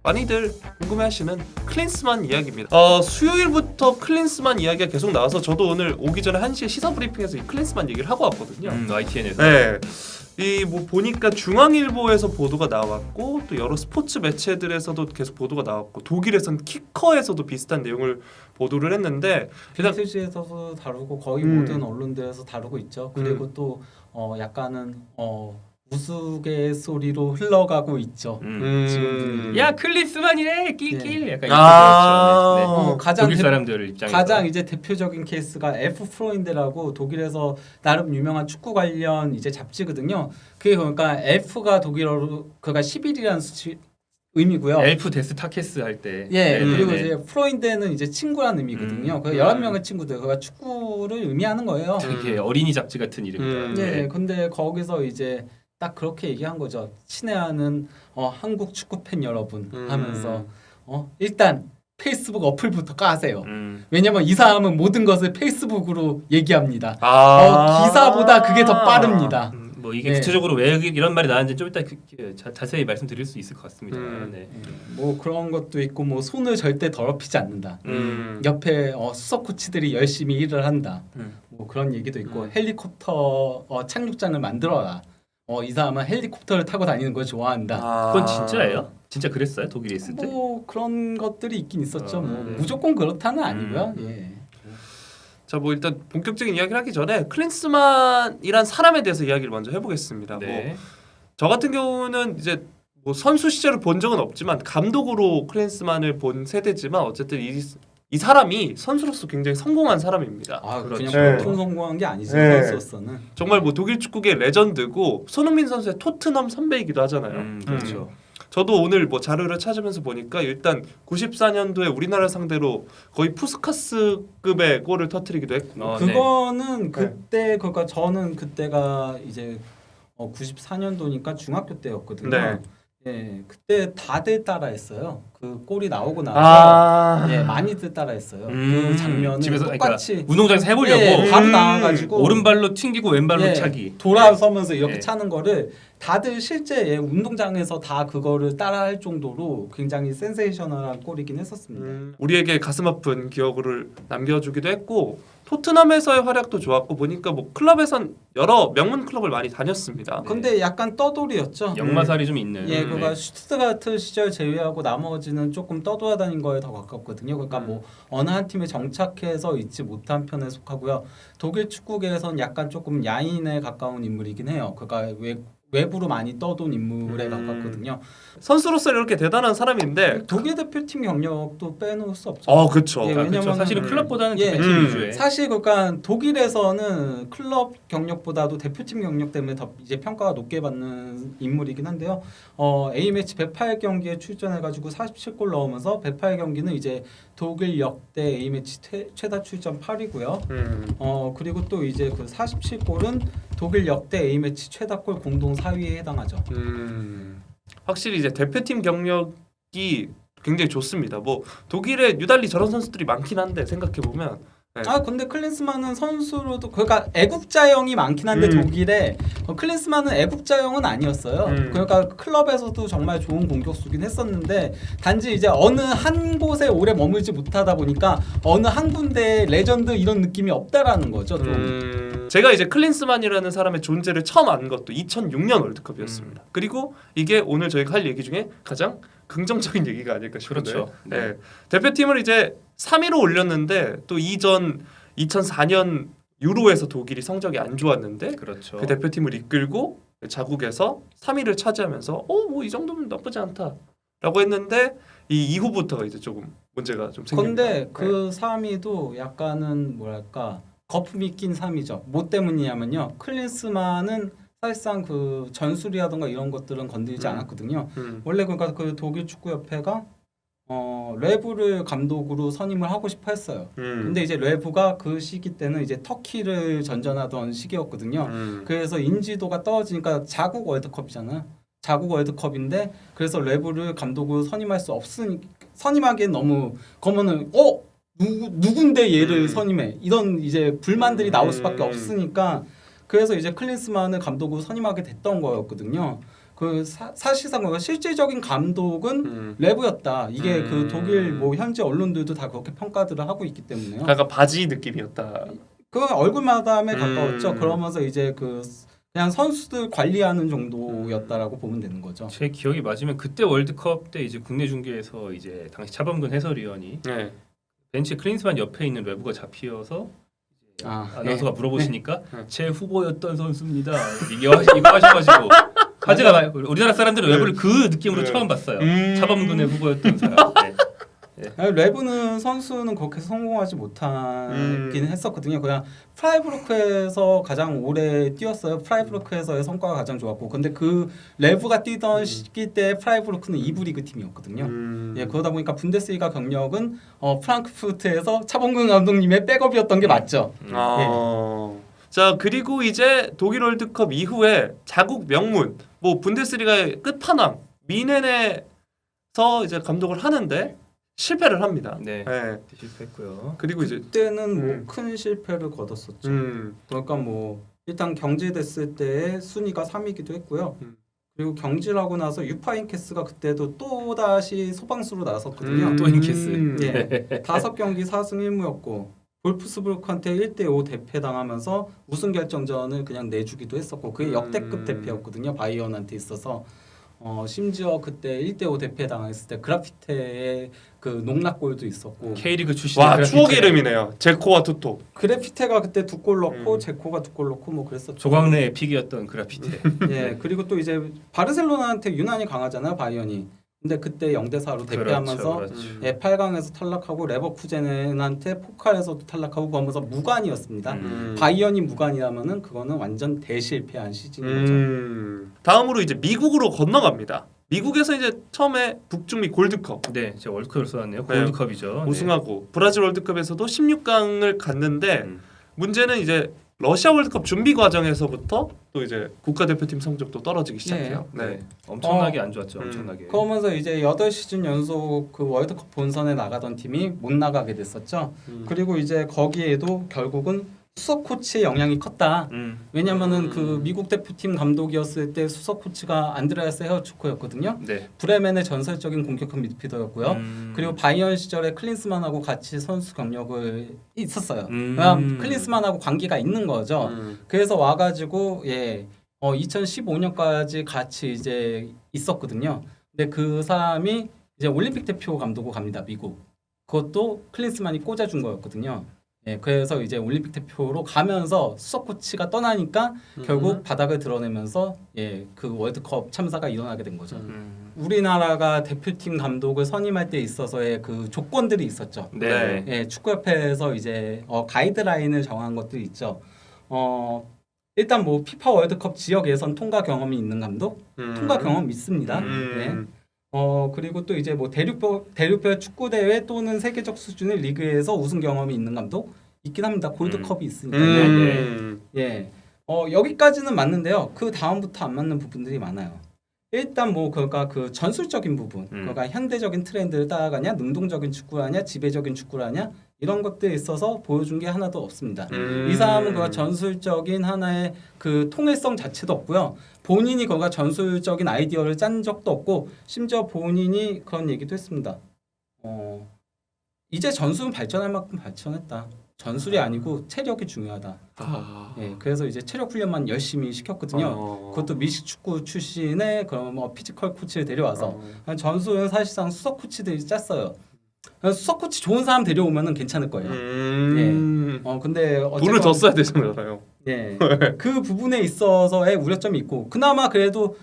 많이들 궁금해하시는 클린스만 이야기입니다. 수요일부터 클린스만 이야기가 계속 나와서 저도 오늘 오기 전에 1시에 시사 브리핑에서 이 클린스만 얘기를 하고 왔거든요. YTN에서. 네. 이 뭐 보니까 중앙일보에서 보도가 나왔고 또 여러 스포츠 매체들에서도 계속 보도가 나왔고 독일에선 키커에서도 비슷한 내용을 보도를 했는데 비틀즈에서도 다루고 거의 모든 언론들에서 다루고 있죠. 그리고 또 약간은 우스갯소리로 흘러가고 있죠. 지금 야 클린스만이래 낄낄 약간 아. 이렇게 그렇죠. 가장 독일 사람들 입장에서 가장 이제 대표적인 케이스가 F 프로인데라고 독일에서 나름 유명한 축구 관련 이제 잡지거든요. 그게 그러니까 F가 독일어로 그가 11이라는 수치 의미고요. 엘프 데스 타케스 할 때. 예, 네, 그리고 네. 이제 프로인데는 이제 친구라는 의미거든요. 그 11명의 친구들, 그가 축구를 의미하는 거예요. 되게 어린이 잡지 같은 이름이다. 네, 근데 거기서 이제 딱 그렇게 얘기한 거죠. 친애하는 한국 축구 팬 여러분 하면서 일단 페이스북 어플부터 까세요. 왜냐면 이 사람은 모든 것을 페이스북으로 얘기합니다. 기사보다 그게 더 빠릅니다. 뭐 이게 네. 구체적으로 왜 이런 말이 나왔는지 좀 이따 자세히 말씀드릴 수 있을 것 같습니다. 네. 뭐 그런 것도 있고 뭐 손을 절대 더럽히지 않는다. 옆에 수석 코치들이 열심히 일을 한다. 뭐 그런 얘기도 있고 헬리콥터 착륙장을 만들어라. 이 사람은 헬리콥터를 타고 다니는 걸 좋아한다. 그건 진짜예요? 진짜 그랬어요? 독일에 있을 때? 뭐 그런 것들이 있긴 있었죠. 뭐 네. 무조건 그렇다는 아니고요. 예. 자, 뭐 일단 본격적인 이야기를 하기 전에 클린스만이란 사람에 대해서 이야기를 먼저 해보겠습니다. 네. 저 같은 경우는 이제 뭐 선수 시절을 본 적은 없지만 감독으로 클린스만을 본 세대지만 어쨌든 이 사람이 선수로서 굉장히 성공한 사람입니다. 그렇죠. 그냥 보통 성공한 게 아니죠. 네. 선수로서는. 정말 뭐 독일 축구계 레전드고 손흥민 선수의 토트넘 선배이기도 하잖아요. 그렇죠. 저도 오늘 뭐 자료를 찾으면서 보니까 일단 94년도에 우리나라 상대로 거의 푸스카스급의 골을 터뜨리기도 했고 그거는 그때 그러니까 저는 그때가 이제 94년도니까 중학교 때였거든요. 네. 예, 그때 다들 따라했어요. 그 골이 나오고 나서 예, 많이들 따라했어요. 그 장면을 집에서 똑같이 그러니까 운동장에서 해보려고 예, 바로 나와가지고 오른발로 튕기고 왼발로 예, 차기 돌아서면서 이렇게 예. 차는 거를 다들 실제 운동장에서 다 그거를 따라할 정도로 굉장히 센세이셔널한 골이긴 했었습니다. 우리에게 가슴 아픈 기억을 남겨주기도 했고 토트넘에서의 활약도 좋았고 보니까 뭐 클럽에선 여러 명문 클럽을 많이 다녔습니다. 근데 약간 떠돌이였죠. 역마살이 좀 있는. 예, 그가 슈투트가르트 시절 제외하고 나머지는 조금 떠돌아다닌 거에 더 가깝거든요. 그러니까 뭐 어느 한 팀에 정착해서 있지 못한 편에 속하고요. 독일 축구계에선 약간 조금 야인에 가까운 인물이긴 해요. 그러니까 외부로 많이 떠돈 인물에 가깝거든요. 선수로서 이렇게 대단한 사람인데 독일 대표팀 경력도 빼놓을 수 없죠. 그렇죠. 예, 그렇죠. 왜냐면은 사실은 클럽보다는 예, 대표팀 위주의. 사실 그러니까 독일에서는 클럽 경력보다도 대표팀 경력 때문에 더 이제 평가가 높게 받는 인물이긴 한데요. A매치 108경기에 출전해가지고 47골 넣으면서 108경기는 이제 독일 역대 A매치 최다 출전 8위고요. 그리고 또 이제 그 47골은 독일 역대 A매치 최다골 공동 4위에 해당하죠. 확실히 이제 대표팀 경력이 굉장히 좋습니다. 뭐 독일에 유달리 저런 선수들이 많긴 한데 생각해 보면 근데 클린스만은 선수로도 그러니까 애국자형이 많긴 한데 독일에 클린스만은 애국자형은 아니었어요. 그러니까 클럽에서도 정말 좋은 공격수긴 했었는데 단지 이제 어느 한 곳에 오래 머물지 못하다 보니까 어느 한 군데 레전드 이런 느낌이 없다라는 거죠. 좀. 제가 이제 클린스만이라는 사람의 존재를 처음 안 것도 2006년 월드컵이었습니다. 그리고 이게 오늘 저희가 할 얘기 중에 가장 긍정적인 얘기가 아닐까 싶은데 그렇죠. 네. 대표팀을 이제 3위로 올렸는데 또 이전 2004년 유로에서 독일이 성적이 안 좋았는데 그렇죠. 그 대표팀을 이끌고 자국에서 3위를 차지하면서 뭐 이 정도면 나쁘지 않다라고 했는데 이 이후부터가 이제 조금 문제가 좀 생깁니다. 근데 그 3위도 약간은 뭐랄까 거품이 낀 3위죠. 뭐 때문이냐면요. 클린스만은 사실상 그 전술이라던가 이런 것들은 건드리지 않았거든요. 원래 그러니까 그 독일 축구협회가 레브를 감독으로 선임을 하고 싶어 했어요. 근데 이제 레브가 그 시기 때는 이제 터키를 전전하던 시기였거든요. 그래서 인지도가 떨어지니까 자국 월드컵이잖아요. 자국 월드컵인데 그래서 레브를 감독으로 선임할 수 없으니 선임하기엔 너무 그러면은 누군데 얘를 선임해 이런 이제 불만들이 나올 수밖에 없으니까 그래서 이제 클린스만을 감독으로 선임하게 됐던 거였거든요. 그 사실상 그 실질적인 감독은 레브였다. 이게 그 독일 뭐 현지 언론들도 다 그렇게 평가들을 하고 있기 때문에요. 약간 바지 느낌이었다. 그 얼굴 마담에 가까웠죠. 그러면서 이제 그 그냥 선수들 관리하는 정도였다라고 보면 되는 거죠. 제 기억이 맞으면 그때 월드컵 때 이제 국내 중계에서 이제 당시 차범근 해설위원이 네. 벤치 클린스만 옆에 있는 외부가 잡히어서 아나운서가 네. 물어보시니까 네. 제 후보였던 선수입니다. 이거 하셔가지고 화제가 우리나라 사람들은 외부를 그 느낌으로 네. 처음 봤어요. 차범근의 후보였던 사람. 네. 레브는 선수는 그렇게 성공하지 못하긴 했었거든요. 그냥 프라이부르크에서 가장 오래 뛰었어요. 프라이부르크에서의 성과가 가장 좋았고, 근데 그 레브가 뛰던 시기 때 프라이부르크는 2부 리그 팀이었거든요. 예, 그러다 보니까 분데스리가 경력은 프랑크푸르트에서 차범근 감독님의 백업이었던 게 맞죠. 자, 그리고 이제 독일 월드컵 이후에 자국 명문 뭐 분데스리가의 끝판왕 미넨에서 이제 감독을 하는데 실패를 합니다. 네. 네. 실패했고요. 그리고 이제 그때는 뭐 큰 실패를 거뒀었죠. 그러니까 뭐 일단 경질됐을 때 순위가 3위기도 했고요. 그리고 경질하고 나서 유파인케스가 그때도 또 다시 소방수로 나섰거든요. 또 인케스. 예, 5경기 4승 1무였고 볼프스부르크한테 1대5 대패당하면서 우승 결정전을 그냥 내주기도 했었고 그게 역대급 대패였거든요. 바이언한테 있어서. 심지어 그때 1대5 대패당했을 때 그라피테의 그 농락골도 있었고 K리그 출신. 와 추억의 이름이네요. 제코와 투토. 그래피테가 그때 2골 넣고 제코가 2골 넣고 뭐 그랬었죠. 조광래의 픽이었던 그라피테. 예, 그리고 또 이제 바르셀로나한테 유난히 강하잖아요, 바이언이. 근데 그때 0대4로 대패하면서 그렇죠. 예, 8강에서 탈락하고 레버쿠젠한테 포칼에서도 탈락하고 그러면서 무관이었습니다. 바이언이 무관이라면은 그거는 완전 대실패한 시즌인 거죠. 다음으로 이제 미국으로 건너갑니다. 미국에서 이제 처음에 북중미 골드컵 네, 제가 월드컵을 써놨네요. 골드컵이죠. 우승하고 브라질 월드컵에서도 16강을 갔는데 문제는 이제 러시아 월드컵 준비 과정에서부터 또 이제 국가대표팀 성적도 떨어지기 시작해요. 네. 엄청나게 안 좋았죠. 엄청나게. 그러면서 이제 8시즌 연속 그 월드컵 본선에 나가던 팀이 못 나가게 됐었죠. 그리고 이제 거기에도 결국은 수석 코치의 영향이 컸다. 왜냐면은 그 미국 대표팀 감독이었을 때 수석 코치가 안드레아스 헤어초코였거든요. 네. 브레멘의 전설적인 공격형 미드필더였고요. 그리고 바이언 시절에 클린스만하고 같이 선수 경력을 있었어요. 그냥 클린스만하고 관계가 있는 거죠. 그래서 와가지고 2015년까지 같이 이제 있었거든요. 근데 그 사람이 이제 올림픽 대표 감독으로 갑니다. 미국. 그것도 클린스만이 꽂아준 거였거든요. 예, 그래서 이제 올림픽 대표로 가면서 수석 코치가 떠나니까 결국 바닥을 드러내면서 그 월드컵 참사가 일어나게 된 거죠. 우리나라가 대표팀 감독을 선임할 때 있어서의 그 조건들이 있었죠. 네. 예, 축구협회에서 이제 가이드라인을 정한 것들이 있죠. 일단 뭐 피파 월드컵 지역 예선 통과 경험이 있는 감독, 통과 경험 있습니다. 예. 그리고 또 이제 뭐 대륙별 축구 대회 또는 세계적 수준의 리그에서 우승 경험이 있는 감독 있긴 합니다. 골드컵이 있으니까요. 예. 여기까지는 맞는데요. 그 다음부터 안 맞는 부분들이 많아요. 일단 뭐 그러니까 그 전술적인 부분, 그러니까 현대적인 트렌드를 따라가냐, 능동적인 축구하냐, 지배적인 축구하냐 이런 것들에 있어서 보여준 게 하나도 없습니다. 이 사람은 그 전술적인 하나의 그 통일성 자체도 없고요. 본인이 그가 전술적인 아이디어를 짠 적도 없고 심지어 본인이 그런 얘기도 했습니다. 이제 전술은 발전할 만큼 발전했다. 전술이 아니고 체력이 중요하다. 예, 그래서 이제 체력 훈련만 열심히 시켰거든요. 그것도 미식축구 출신의 그런 뭐 피지컬 코치를 데려와서 전술은 사실상 수석 코치들이 짰어요. 수석 코치 좋은 사람 데려오면은 괜찮을 거예요. 근데 돈을 더 써야 되잖아요. 예, 그 부분에 있어서의 우려점이 있고 그나마 그래도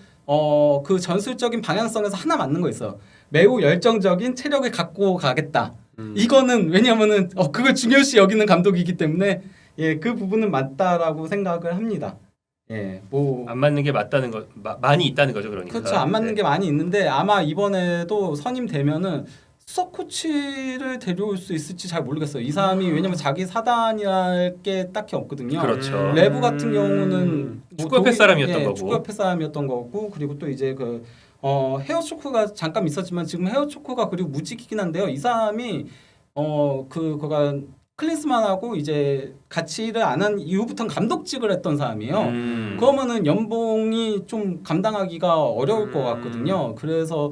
그 전술적인 방향성에서 하나 맞는 거 있어요. 매우 열정적인 체력을 갖고 가겠다. 이거는 왜냐면은 그걸 중요시 여기는 감독이기 때문에 그 부분은 맞다라고 생각을 합니다. 뭐 안 맞는 게 맞다는 거 많이 있다는 거죠, 그러니까. 그렇죠. 안 맞는 게 많이 있는데 아마 이번에도 선임되면은 수석 코치를 데려올 수 있을지 잘 모르겠어요. 이 사람이 왜냐면 자기 사단이랄 게 딱히 없거든요. 그렇죠. 레브 같은 경우는 축구협회 사람이었던 거고. 축구협회 사람이었던 거고 그리고 또 이제 그 헤어초크가 잠깐 있었지만 지금 헤어초크가 그리고 무직이긴 한데요. 이 사람이 그가 클린스만하고 이제 같이 일을 안 한 이후부터는 감독직을 했던 사람이에요. 그러면은 연봉이 좀 감당하기가 어려울 것 같거든요. 그래서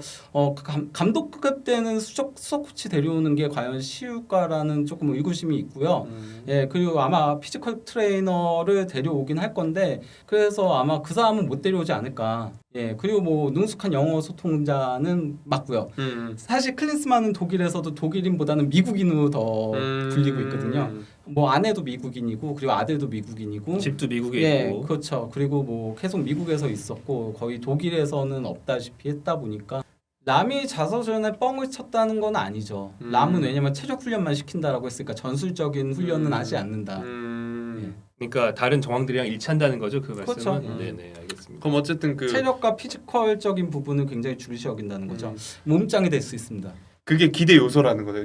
감독급 때는 수석 코치 데려오는 게 과연 쉬울까라는 조금 의구심이 있고요. 예, 그리고 아마 피지컬 트레이너를 데려오긴 할 건데 그래서 아마 그 사람은 못 데려오지 않을까. 예, 그리고 뭐 능숙한 영어 소통자는 맞고요. 사실 클린스만은 독일에서도 독일인보다는 미국인으로 더 불리고 있거든요. 뭐 아내도 미국인이고 그리고 아들도 미국인이고 집도 미국에 예, 있고. 그렇죠. 그리고 뭐 계속 미국에서 있었고 거의 독일에서는 없다시피 했다 보니까 람이 자서전에 뻥을 쳤다는 건 아니죠. 람은 왜냐면 체력 훈련만 시킨다라고 했으니까 전술적인 훈련은 하지 않는다. 그러니까 다른 정황들이랑 일치한다는 거죠, 그 말씀은. 그렇죠. 네네, 알겠습니다. 그럼 어쨌든 그 체력과 피지컬적인 부분을 굉장히 중시 여긴다는 거죠. 몸짱이 될 수 있습니다. 그게 기대 요소라는 거죠.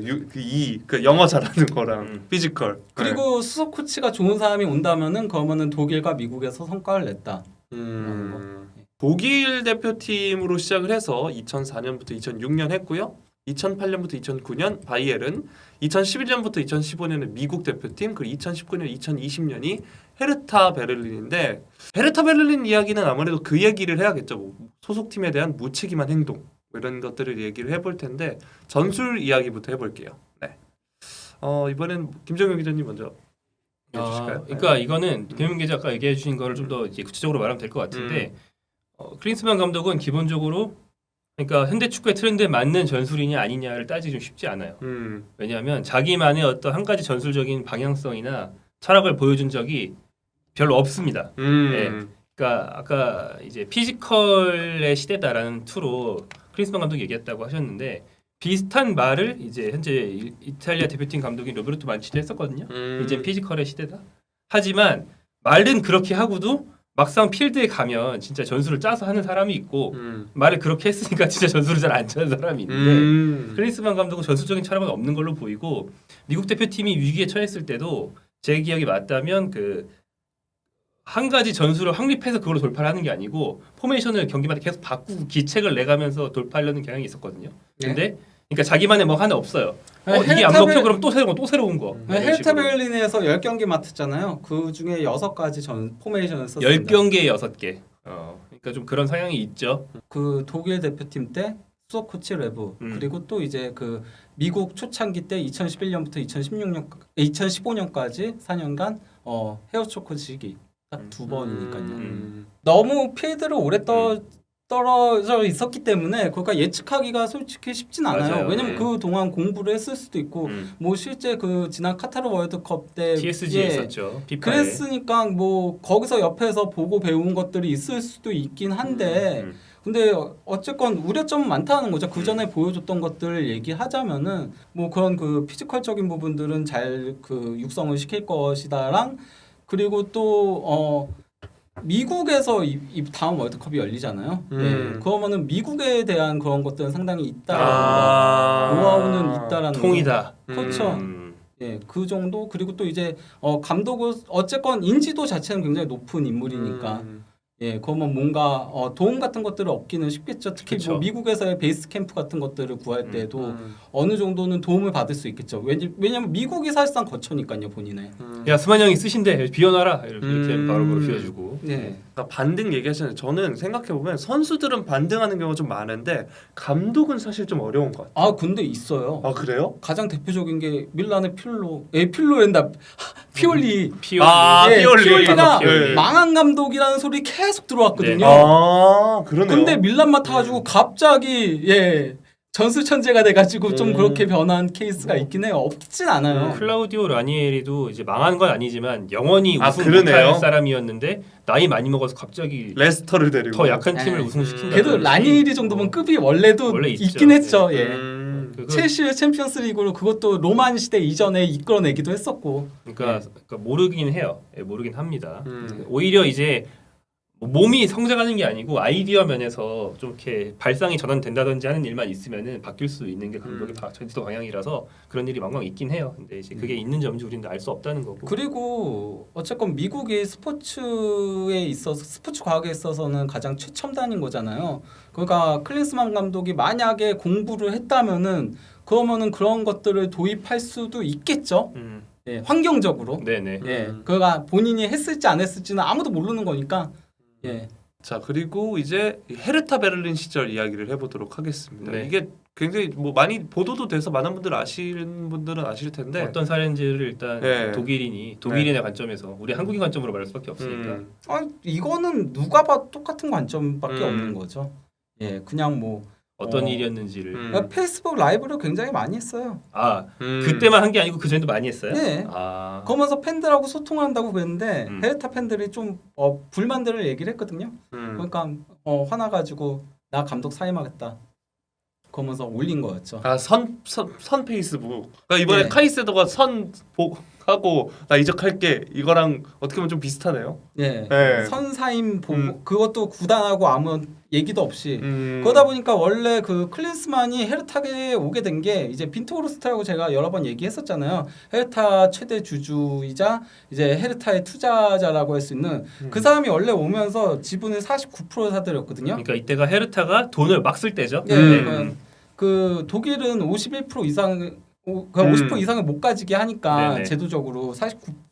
그 영어 잘하는 거랑 피지컬. 그리고 수석 코치가 좋은 사람이 온다면은 그러면은 독일과 미국에서 성과를 냈다. 독일 대표팀으로 시작을 해서 2004년부터 2006년 했고요. 2008년부터 2009년 바이에른, 2011년부터 2015년은 미국 대표팀, 그리고 2019년, 2020년이 헤르타 베를린인데 헤르타 베를린 이야기는 아무래도 그 얘기를 해야겠죠. 뭐 소속팀에 대한 무책임한 행동 뭐 이런 것들을 얘기를 해볼 텐데 전술 이야기부터 해볼게요. 네. 이번엔 김정현 기자님 먼저 해주실까요? 그러니까 이거는 김민 기자 아까 얘기해 주신 거를 좀 더 구체적으로 말하면 될 것 같은데 클린스만 감독은 기본적으로 그러니까 현대 축구의 트렌드에 맞는 전술이냐 아니냐를 따지기 좀 쉽지 않아요. 왜냐하면 자기만의 어떤 한 가지 전술적인 방향성이나 철학을 보여준 적이 별로 없습니다. 네. 그러니까 아까 이제 피지컬의 시대다라는 투로 클린스만 감독이 얘기했다고 하셨는데 비슷한 말을 이제 현재 이탈리아 대표팀 감독인 로베르토 만치도 했었거든요. 이제 피지컬의 시대다. 하지만 말은 그렇게 하고도 막상 필드에 가면 진짜 전술을 짜서 하는 사람이 있고 말을 그렇게 했으니까 진짜 전술을 잘 안 짜는 사람이 있는데 클린스만 감독은 전술적인 철학은 없는 걸로 보이고 미국 대표팀이 위기에 처했을 때도 제 기억이 맞다면 그 한 가지 전술을 확립해서 그걸로 돌파를 하는 게 아니고 포메이션을 경기마다 계속 바꾸고 기책을 내가면서 돌파하려는 경향이 있었거든요. 근데 그러니까 자기만의 뭐 하나 없어요. 이게 안 먹혀 그럼 또 새로운 거. 헤르타 베를린에서 10경기 맡았잖아요. 그 중에 6가지 포메이션을 썼습니다. 10경기에 6개. 그러니까 좀 그런 성향이 있죠. 그 독일 대표팀 때 수석 코치 레브 그리고 또 이제 그 미국 초창기 때 2011년부터 2015년까지 4년간 헤어초 코치기 딱 2번이니까요. 너무 필드를 오래 떨어져 있었기 때문에 그러니까 예측하기가 솔직히 쉽진 않아요. 맞아요. 왜냐면 네. 그 동안 공부를 했을 수도 있고 뭐 실제 그 지난 카타르 월드컵 때 TSG에 있었죠. 피파에. 그랬으니까 뭐 거기서 옆에서 보고 배운 것들이 있을 수도 있긴 한데 근데 어쨌건 우려점은 많다는 거죠. 그 전에 보여줬던 것들을 얘기하자면은 뭐 그런 그 피지컬적인 부분들은 잘 그 육성을 시킬 것이다랑 그리고 또 미국에서 이 다음 월드컵이 열리잖아요. 네, 그러면은 미국에 대한 그런 것들은 상당히 있다라는 노하우는 있다라는 통이다. 그렇죠. 예, 그 정도 그리고 또 이제 감독은 어쨌건 인지도 자체는 굉장히 높은 인물이니까 예, 그러면 뭔가 도움 같은 것들을 얻기는 쉽겠죠. 특히 그쵸. 뭐 미국에서의 베이스 캠프 같은 것들을 구할 때도 어느 정도는 도움을 받을 수 있겠죠. 왜냐면 미국이 사실상 거처니까요, 본인의. 야 스만 형이 쓰신데 비워놔라 이렇게 바로 비워주고. 네. 그러니까 반등 얘기하시는 저는 생각해 보면 선수들은 반등하는 경우가 좀 많은데 감독은 사실 좀 어려운 것 같아요. 아 근데 있어요. 아 그래요? 가장 대표적인 게 밀란의 필로랜다 피올리. 피올리가 네. 망한 감독이라는 소리 계속 들어왔거든요. 네. 아 그러네요. 근데 밀란 맡아가지고 갑자기 전술 천재가 돼가지고 좀 그렇게 변한 케이스가 있긴 해요. 없진 않아요. 클라우디오 라니에리도 이제 망한 건 아니지만 영원히 우승 그러네요. 못할 사람이었는데 나이 많이 먹어서 갑자기 레스터를 데리고 더 약한 팀을 네. 우승시킨다. 그래도 라니에리 정도면 급이 원래도 원래 있죠. 있긴 했죠. 예. 그거- 첼시의 챔피언스리그로 그것도 로만 시대 이전에 이끌어내기도 했었고. 그러니까 모르긴 해요. 예, 모르긴 합니다. 오히려 이제 몸이 성장하는 게 아니고 아이디어 면에서 좀 이렇게 발상이 전환된다든지 하는 일만 있으면은 바뀔 수 있는 게 감독의 전지도 방향이라서 그런 일이 왕왕 있긴 해요. 근데 이제 그게 있는 점인지 우리는 알 수 없다는 거고. 그리고 어쨌건 미국이 스포츠 과학에 있어서는 가장 최첨단인 거잖아요. 그러니까 클린스만 감독이 만약에 공부를 했다면은 그러면은 그런 것들을 도입할 수도 있겠죠. 예, 환경적으로 네네. 예, 그가 본인이 했을지 안 했을지는 아무도 모르는 거니까 예. 자 그리고 이제 헤르타 베를린 시절 이야기를 해보도록 하겠습니다. 네. 이게 굉장히 뭐 많이 보도도 돼서 많은 분들 아시는 분들은 아실 텐데 어떤 사례인지를 일단 네. 독일인의 관점에서 우리 한국인 관점으로 말할 수밖에 없으니까. 아, 이거는 누가 봐도 똑같은 관점밖에 음. 없는 거죠. 예, 그냥 뭐 어떤 일이었는지를. 음. 페이스북 라이브를 굉장히 많이 했어요. 그때만 한 게 아니고 그 전에도 많이 했어요? 네. 아. 그러면서 팬들하고 소통한다고 그랬는데 음. 헤르타 팬들이 좀 불만들을 얘기를 했거든요. 그러니까 화나가지고 나 감독 사임하겠다. 그러면서 올린 거였죠. 선 페이스북. 그러니까 이번에 네. 카이세도가 하고 나 이적할게 이거랑 어떻게 보면 좀 비슷하네요. 예, 네. 선사임 보고 그것도 구단하고 아무 얘기도 없이 음. 그러다 보니까 원래 그 클린스만이 헤르타에 오게 된 게 이제 빈토르스트라고 제가 여러 번 얘기했었잖아요. 헤르타 최대 주주이자 이제 헤르타의 투자자라고 할 수 있는 그 사람이 원래 오면서 지분을 49% 사들였거든요. 그러니까 이때가 헤르타가 돈을 막 쓸 때죠. 예, 음. 그 독일은 51% 이상 50% 이상을 못 가지게 하니까 네네. 제도적으로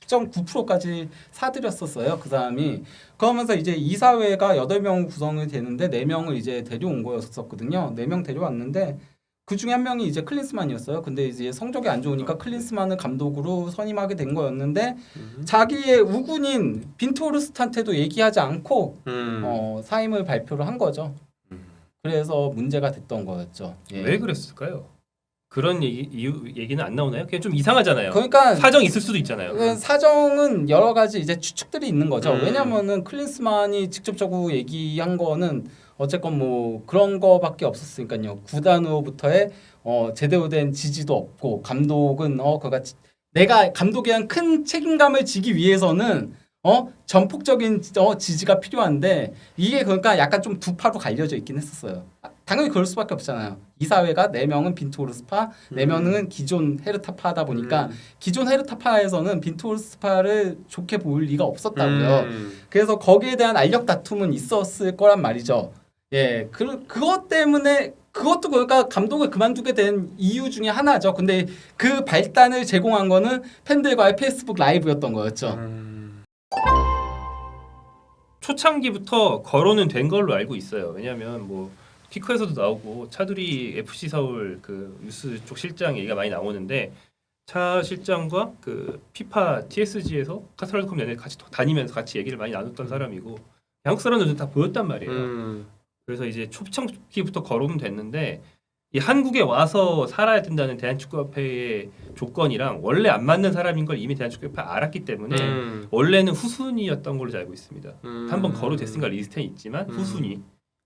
49.9%까지 사들였었어요. 그 사람이. 그러면서 이제 이사회가 8명 구성이 되는데 4명을 이제 데려온 거였었거든요. 4명 데려왔는데 그 중에 한 명이 이제 클린스만이었어요. 근데 이제 성적이 안 좋으니까 클린스만을 감독으로 선임하게 된 거였는데 자기의 우군인 빈토르스트한테도 얘기하지 않고 사임을 발표를 한 거죠. 그래서 문제가 됐던 거였죠. 예. 왜 그랬을까요? 그런 얘기는 안 나오나요? 그냥 좀 이상하잖아요. 그러니까 사정이 있을 수도 있잖아요. 사정은 여러 가지 이제 추측들이 있는 거죠. 음. 왜냐면은 클린스만이 직접적으로 얘기한 거는 어쨌건 뭐 그런 거밖에 없었으니까요. 구단으로부터의 제대로 된 지지도 없고 감독은 그가 내가 감독에 대한 큰 책임감을 지기 위해서는 전폭적인 지지가 필요한데 이게 그러니까 약간 좀 두 파로 갈려져 있긴 했었어요. 당연히 그럴 수밖에 없잖아요. 이사회가 4명은 빈토르스파, 4명은 기존 헤르타파다 보니까 기존 헤르타파에서는 빈토르스파를 좋게 볼 리가 없었다고요. 그래서 거기에 대한 알력 다툼은 있었을 거란 말이죠. 예, 그것 때문에 그것도 그러니까 감독을 그만두게 된 이유 중에 하나죠. 근데 그 발단을 제공한 거는 팬들과의 페이스북 라이브였던 거였죠. 초창기부터 거론은 된 걸로 알고 있어요. 왜냐하면 뭐 키커에서도 나오고 차두리 FC 서울 그 뉴스 쪽 실장 얘기가 많이 나오는데 차 실장과 그 피파 TSG에서 카타르컵 내내 같이 다니면서 같이 얘기를 많이 나눴던 사람이고 한국 사람들은 다 보였단 말이에요. 그래서 이제 초창기부터 거론은 됐는데 이 한국에 와서 살아야 된다는 대한축구협회의 조건이랑 원래 안 맞는 사람인 걸 이미 대한축구협회 알았기 때문에 원래는 후순위였던 걸로 알고 있습니다. 한번 거론됐으니까 리스트에 있지만 후순위.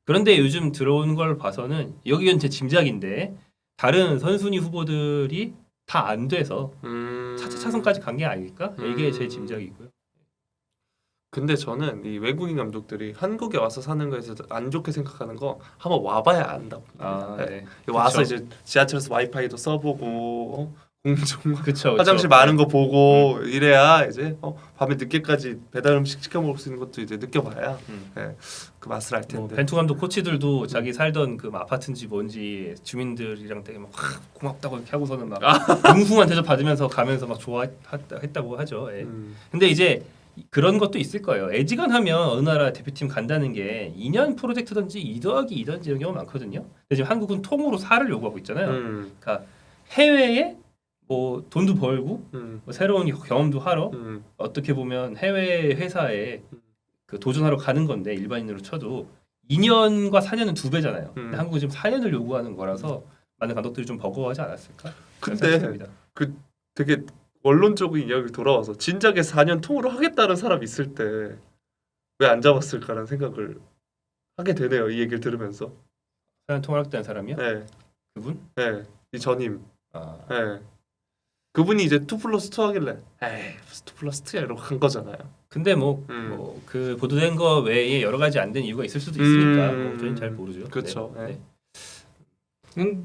그런데 요즘 들어오는 걸 봐서는 여기는 제 짐작인데 다른 선순위 후보들이 다 안 돼서 차선까지 간 게 아닐까? 이게 제 짐작이고요. 근데 저는 이 외국인 감독들이 한국에 와서 사는 거에서 안 좋게 생각하는 거 한번 와봐야 안다고. 네. 와서 그쵸. 이제 지하철에서 와이파이도 써보고 공중 그쵸. 화장실 많은 거 보고 이래야 이제 밤에 늦게까지 배달 음식 시켜 먹을 수 있는 것도 이제 느껴봐야 그 맛을 알 텐데. 벤투 감독 코치들도 자기 살던 그 아파트인지 뭔지 주민들이랑 되게 막 고맙다고 이렇게 하고서는 막 웅숭한 대접 받으면서 가면서 막 좋아했다고 하죠. 예. 근데 이제 그런 것도 있을 거예요. 애지간하면 어느 나라 대표팀 간다는 게 2년 프로젝트든지 2+2든지 이런 경우가 많거든요. 근데 지금 한국은 통으로 4를 요구하고 있잖아요. 그러니까 해외에 뭐 돈도 벌고 뭐 새로운 경험도 하러 어떻게 보면 해외 회사에 그 도전하러 가는 건데 일반인으로 쳐도 2년과 4년은 2배잖아요. 근데 한국은 지금 4년을 요구하는 거라서 많은 감독들이 좀 버거워하지 않았을까? 근데 되게 원론적인 이야기를 돌아와서 진작에 4년 통으로 하겠다는 사람 있을 때 왜 안 잡았을까라는 생각을 하게 되네요. 이 얘기를 들으면서. 4년 통을 하겠다는 사람이요? 네, 그분? 네, 이 전임. 아, 네. 그분이 이제 2+2 하길래 에이 2+2야 이러고 간 거잖아요. 근데 뭐 그 보도된 거 외에 여러 가지 안 된 이유가 있을 수도 있으니까 뭐 저희는 잘 모르죠. 그렇죠. 네.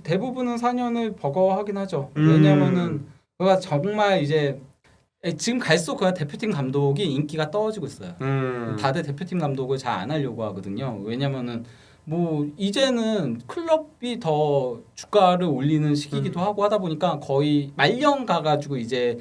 대부분은 4년을 버거워하긴 하죠. 왜냐면은 그가 정말 이제 지금 갈수록 그 대표팀 감독이 인기가 떨어지고 있어요. 다들 대표팀 감독을 잘 안 하려고 하거든요. 왜냐면은 뭐 이제는 클럽이 더 주가를 올리는 시기이기도 하고 하다 보니까 거의 말년 가가지고 이제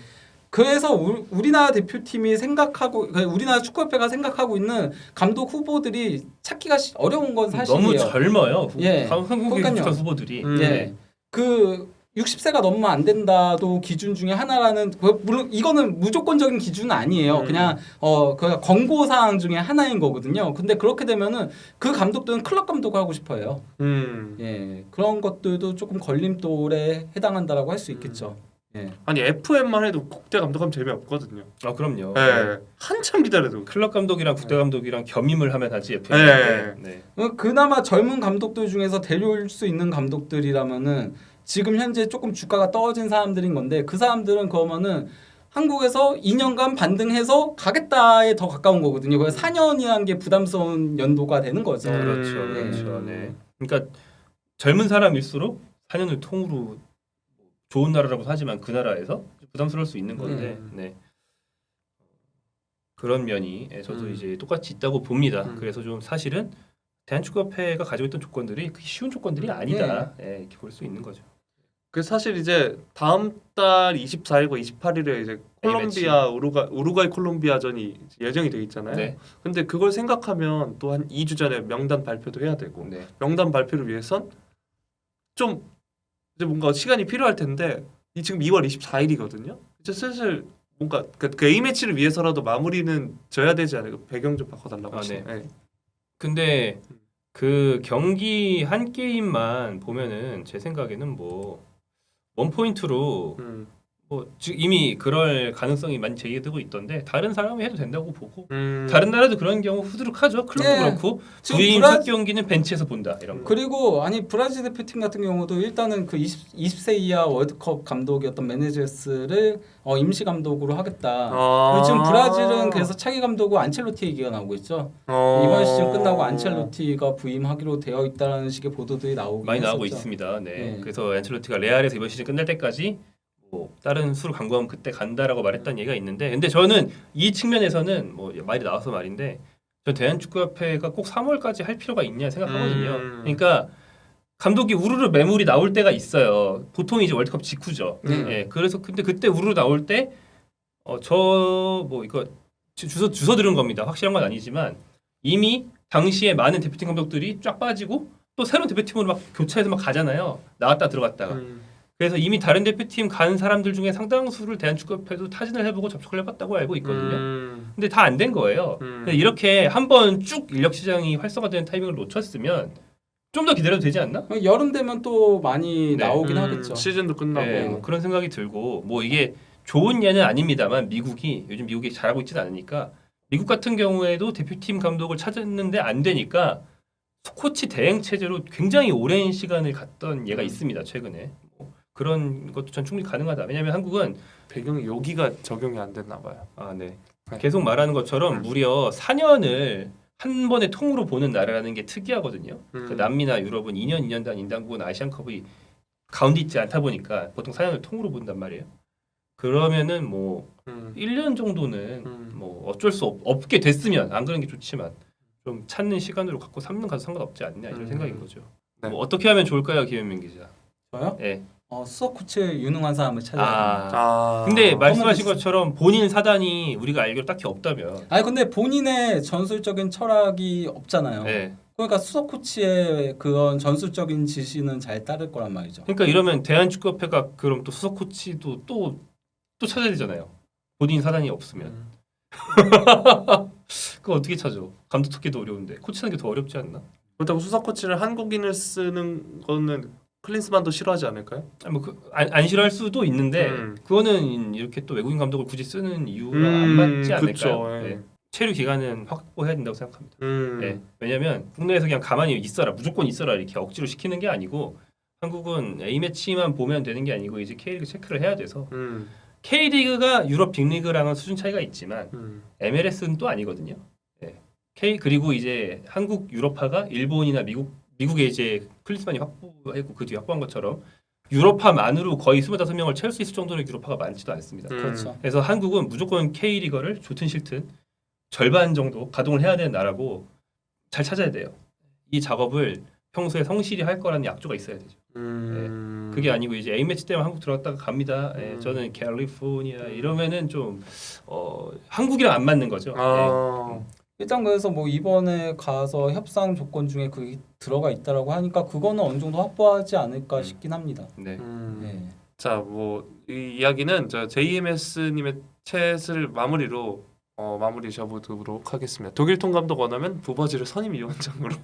그래서 우리나라 대표팀이 생각하고 우리나라 축구협회가 생각하고 있는 감독 후보들이 찾기가 어려운 건 사실이에요. 너무 젊어요. 예. 한국의 그러니까요. 국가 후보들이. 예. 그 60세가 넘으면 안 된다도 기준 중에 하나라는 물론 이거는 무조건적인 기준은 아니에요. 그냥 그 권고 사항 중에 하나인 거거든요. 근데 그렇게 되면은 그 감독들은 클럽 감독을 하고 싶어요. 예. 그런 것들도 조금 걸림돌에 해당한다라고 할 수 있겠죠. 예. 아니 FM만 해도 국대 감독하면 재미없거든요. 아 그럼요. 네. 한참 기다려도. 클럽 감독이랑 국대 감독이랑 겸임을 하면 하지. 네. 네. 그나마 젊은 감독들 중에서 데려올 수 있는 감독들이라면은 지금 현재 조금 주가가 떨어진 사람들인 건데 그 사람들은 그러면은 한국에서 2년간 반등해서 가겠다에 더 가까운 거거든요. 그래서 4년이라는 게 부담스러운 연도가 되는 거죠. 그렇죠. 그렇죠. 네. 그러니까 젊은 사람일수록 4년을 통으로 좋은 나라라고 하지만 그 나라에서 부담스러울 수 있는 건데 네. 그런 면이 저도 이제 똑같이 있다고 봅니다. 그래서 좀 사실은 대한축구협회가 가지고 있던 조건들이 그렇게 쉬운 조건들이 아니다. 이렇게 볼 수 있는 거죠. 그 사실 이제 다음 달 24일과 28일에 이제 콜롬비아 우루과이 콜롬비아전이 예정이 돼 있잖아요. 네. 근데 그걸 생각하면 또 한 2주 전에 명단 발표도 해야 되고 네. 명단 발표를 위해선 좀 이제 뭔가 시간이 필요할 텐데 이 지금 2월 24일이거든요. 이제 슬슬 뭔가 그 A 매치를 위해서라도 마무리는 져야 되지 않을까? 배경 좀 바꿔달라고 하시네. 네. 근데 그 경기 한 게임만 보면은 제 생각에는 뭐 원 포인트로 뭐 지금 이미 그럴 가능성이 많이 제기되고 있던데 다른 사람이 해도 된다고 보고 다른 나라도 그런 경우 후두룩하죠. 클럽도 네. 그렇고 지금 부임 첫 경기는 벤치에서 본다 이런 거. 그리고 아니 브라질 대표팀 같은 경우도 일단은 그 20세 이하 월드컵 감독이었던 메네제스를 임시 감독으로 하겠다. 그리고 지금 브라질은 그래서 차기 감독은 안첼로티 얘기가 나오고 있죠. 이번 시즌 끝나고 안첼로티가 부임하기로 되어 있다는 식의 보도들이 많이 나오고 했었죠. 있습니다. 네. 그래서 안첼로티가 레알에서 이번 시즌 끝날 때까지 뭐 다른 수를 강구하면 그때 간다라고 말했다는 얘기가 있는데, 근데 저는 이 측면에서는 뭐 말이 나와서 말인데, 저 대한축구협회가 꼭 3월까지 할 필요가 있냐 생각하거든요. 그러니까 감독이 우르르 매물이 나올 때가 있어요. 보통 이제 월드컵 직후죠. 예. 그래서 근데 그때 우르르 나올 때 저 뭐 이거 주워 들은 겁니다. 확실한 건 아니지만 이미 당시에 많은 대표팀 감독들이 쫙 빠지고 또 새로운 대표팀으로 막 교체해서 막 가잖아요. 나왔다 들어갔다가. 그래서 이미 다른 대표팀 간 사람들 중에 상당수를 대한축구협회도 타진을 해보고 접촉을 해봤다고 알고 있거든요. 근데 다 안 된 거예요. 근데 이렇게 한번 쭉 인력 시장이 활성화되는 타이밍을 놓쳤으면 좀 더 기다려도 되지 않나? 여름 되면 또 많이 나오긴 하겠죠. 시즌도 끝나고 네, 뭐 그런 생각이 들고, 뭐 이게 좋은 예는 아닙니다만 요즘 미국이 잘하고 있지는 않으니까 미국 같은 경우에도 대표팀 감독을 찾았는데 안 되니까 코치 대행 체제로 굉장히 오랜 시간을 갔던 예가 있습니다. 최근에 뭐 그런 것도 전 충분히 가능하다. 왜냐하면 한국은 배경이 여기가 적용이 안 됐나 봐요. 네. 계속 말하는 것처럼 무려 4년을 한 번에 통으로 보는 나라라는 게 특이하거든요. 그 남미나 유럽은 2년 단 인당국은 아시안컵이 가운데 있지 않다 보니까 보통 4년을 통으로 본단 말이에요. 그러면은 뭐 1년 정도는 뭐 어쩔 수 없게 됐으면 안 그런 게 좋지만 좀 찾는 시간으로 갖고 3년 가도 상관없지 않냐 이런 생각인 거죠. 네. 뭐 어떻게 하면 좋을까요, 김현민 기자? 저요? 네. 수석 코치에 유능한 사람을 찾아야 됩니다. 근데 말씀하신 것처럼 본인 사단이 우리가 알기로 딱히 없다면. 아니 근데 본인의 전술적인 철학이 없잖아요. 네. 그러니까 수석 코치의 그런 전술적인 지시는 잘 따를 거란 말이죠. 그러니까 이러면 대한축구협회가 그럼 또 수석 코치도 또 찾아야 되잖아요. 본인 사단이 없으면. 그거 어떻게 찾아? 감독 찾기도 어려운데 코치 찾는 게 더 어렵지 않나? 그렇다고 수석 코치를 한국인을 쓰는 거는 클린스만도 싫어하지 않을까요? 안 싫어할 수도 있는데 그거는 이렇게 또 외국인 감독을 굳이 쓰는 이유가 안 맞지 않을까요? 그쵸, 네. 체류 기간은 확보해야 된다고 생각합니다. 네. 왜냐하면 국내에서 그냥 가만히 있어라, 무조건 있어라 이렇게 억지로 시키는 게 아니고 한국은 A 매치만 보면 되는 게 아니고 이제 K리그 체크를 해야 돼서 K리그가 유럽 빅리그랑은 수준 차이가 있지만 MLS는 또 아니거든요. 네. 그리고 이제 한국 유럽파가 일본이나 미국에 이제 클린스만이 확보했고 그 뒤에 확보한 것처럼 유럽파만으로 거의 25명을 채울 수 있을 정도로 유럽파가 많지도 않습니다. 그렇죠. 그래서 한국은 무조건 K리거를 좋든 싫든 절반 정도 가동을 해야 되는 나라고 잘 찾아야 돼요. 이 작업을 평소에 성실히 할 거라는 약조가 있어야 되죠. 그게 아니고 이제 A 매치 때만 한국 들어갔다가 갑니다. 저는 캘리포니아 이러면은 좀 한국이랑 안 맞는 거죠. 아. 일단 그래서 뭐 이번에 가서 협상 조건 중에 그게 들어가 있다라고 하니까 그거는 어느 정도 확보하지 않을까 싶긴 합니다. 네. 네. 자, 뭐 이 이야기는 저 JMS님의 챗을 마무리로 마무리 접어두도록 하겠습니다. 독일 통감독 원하면 부버지를 선임 위원장으로